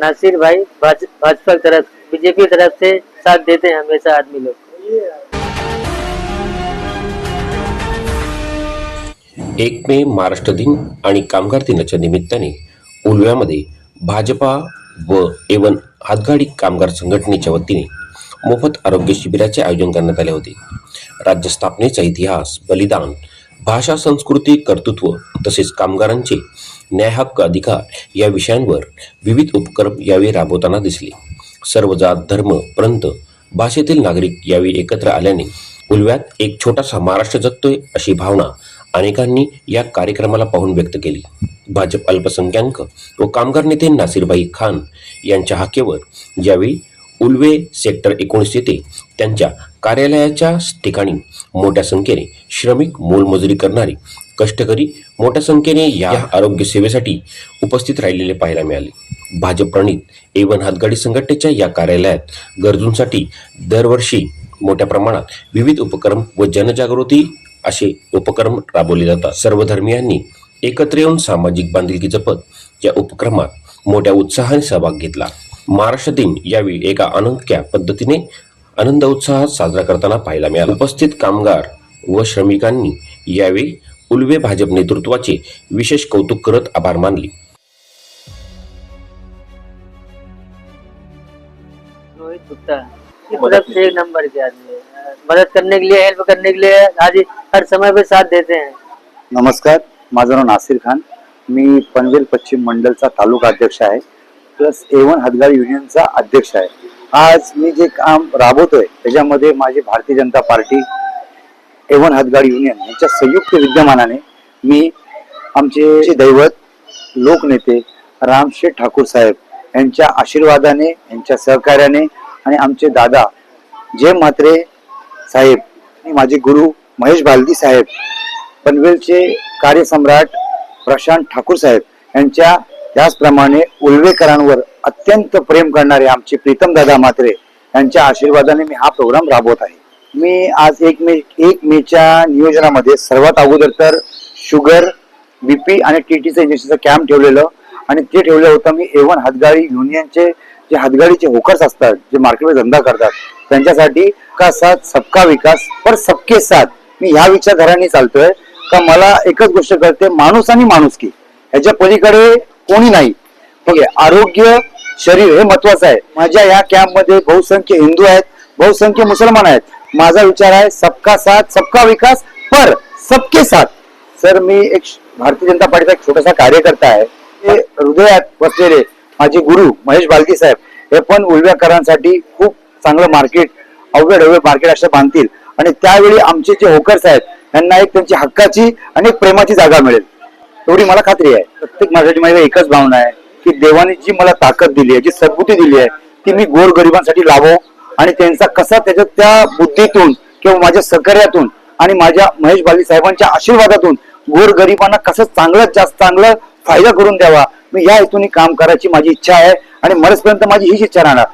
नासिर भाई भाजपा की तरफ, बीजेपी की तरफ से साथ देते हैं हमेशा आदमी लोग को। 1 मे महाराष्ट्र दिन आणि कामगार दिनाच्या निमित्ताने उलव्यामध्ये भाजपा व एवन हातगाडी कामगार संघटनेच्या वतीने मोफत आरोग्य शिबिराचे आयोजन करण्यात आले होते। राज्य स्थापनेचा इतिहास, बलिदान, भाषा, संस्कृती, कर्तृत्व तसेच कामगारांचे न्याय, हक्क, अधिकार या विषयांवर विविध उपक्रम यावेळी राबवताना दिसले। सर्व जात, धर्म, प्रांत, भाषेतील नागरिक यावेळी एकत्र आल्याने उलव्यात एक छोटासा महाराष्ट्र जगतोय अशी भावना अनेकांनी या कार्यक्रमाला पाहून व्यक्त केली। भाजप अल्पसंख्याक व कामगार नेते नासिरभाई खान यांच्या हाकेवर यावेळी उल्वे सेक्टर 19 येथे त्यांच्या कार्यालयाच्या ठिकाणी मोठ्या संख्येने श्रमिक, मोलमजुरी करणारे कष्टकरी मोठ्या संख्येने या आरोग्य सेवेसाठी उपस्थित राहिलेले पाहायला मिळाले। भाजप प्रणित एवन हातगाडी संघटनेच्या या कार्यालयात गरजूंसाठी दरवर्षी मोठ्या प्रमाणात विविध उपक्रम व जनजागृती असे उपक्रम राबवले जातात। सर्व धर्मियांनी एकत्र येऊन सामाजिक बांधिलकी जपत या उपक्रमात मोठ्या उत्साहाने सहभाग घेतला। महाराष्ट्र दिन यावेळी एका अनोख्या पद्धतीने आनंद उत्साहात साजरा करताना पाहायला मिळाला। उपस्थित कामगार व श्रमिकांनी यावेळी उल्वे भाजप नेतृत्वाचे विशेष कौतुक करत आभार मानले। रोहित गुप्ता की तरफ से 1 नंबर के आदमी है। मदद करने के लिए, हेल्प करने के लिए आज हर समय पे साथ देते हैं। नमस्कार, माझं नाव नासिर खान, मी पनवेल पश्चिम मंडलचा तालुका अध्यक्ष आहे, प्लस एवन हातगाडी युनियनचा अध्यक्ष आहे। आज मी जे काम राबवतोय त्याच्यामध्ये माझी Bharatiya Janata party, A1 हातगाडी union यांच्या संयुक्त विद्यमानाने मी आमचे दैवत लोकनेते रामशेठ ठाकूर साहेब यांच्या आशीर्वादाने, यांच्या सहकार्याने आणि आमचे दादा जय म्हात्रे साहेब आणि माझे गुरु महेश बालदी साहेब, पनवेलचे कार्यसम्राट प्रशांत ठाकूर साहेब यांच्या, त्याचप्रमाणे उल्वेकरांवर अत्यंत प्रेम करणारे आमचे प्रीतम दादा म्हात्रे यांच्या आशीर्वादाने मी हा प्रोग्राम राबवत आहे। मी आज 1 मेच्या नियोजनामध्ये सर्वात अगोदर तर शुगर, बीपी आणि टीटीचं इंजेक्शनचं कॅम्प ठेवलेलं, आणि ते ठेवलं होतं मी एवन हातगाडी युनियनचे जे हातगाडीचे होकर्स असतात, जे मार्केटमध्ये धंदा करतात, त्यांच्यासाठी का साथ सबका विकास पर सबके साथ, मी ह्या विचारधाराने चालतोय का मला एकच गोष्ट कळते, माणूस आणि माणुसकी ह्याच्या पलीकडे कोणी नाही। ओके, आरोग्य, शरीर हे महत्वाचं आहे। माझ्या या कॅम्प मध्ये बहुसंख्य हिंदू आहेत, बहुसंख्य मुसलमान आहेत। माझा विचार आहे सबका साथ सबका विकास पर सबके साथ। सर, मी एक भारतीय जनता पार्टीचा एक छोटासा कार्यकर्ता आहे। हे हृदयात बसलेले माझे गुरु महेश बालदी साहेब हे पण उल्व्याकरांसाठी खूप चांगलं मार्केट, अवघड मार्केट असं बांधतील, आणि त्यावेळी आमचे जे होकर्स आहेत त्यांना एक त्यांची हक्काची आणि एक प्रेमाची जागा मिळेल एवढी मला खात्री आहे। प्रत्येक माझ्यासाठी माझी एकच भावना आहे की देवाने जी मला ताकद दिली आहे, जी सद्बुद्धी दिली आहे, ती मी गोरगरिबांसाठी लावो, आणि त्यांचा कसा त्याच्या त्या बुद्धीतून किंवा माझ्या सहकार्यातून आणि माझ्या महेश बालदी साहेबांच्या आशीर्वादातून गोरगरिबांना कसं चांगल्यात जास्त चांगलं फायदा करून द्यावा, मी या हेतूने काम करायची माझी इच्छा आहे, आणि मरेपर्यंत माझी हीच इच्छा राहणार।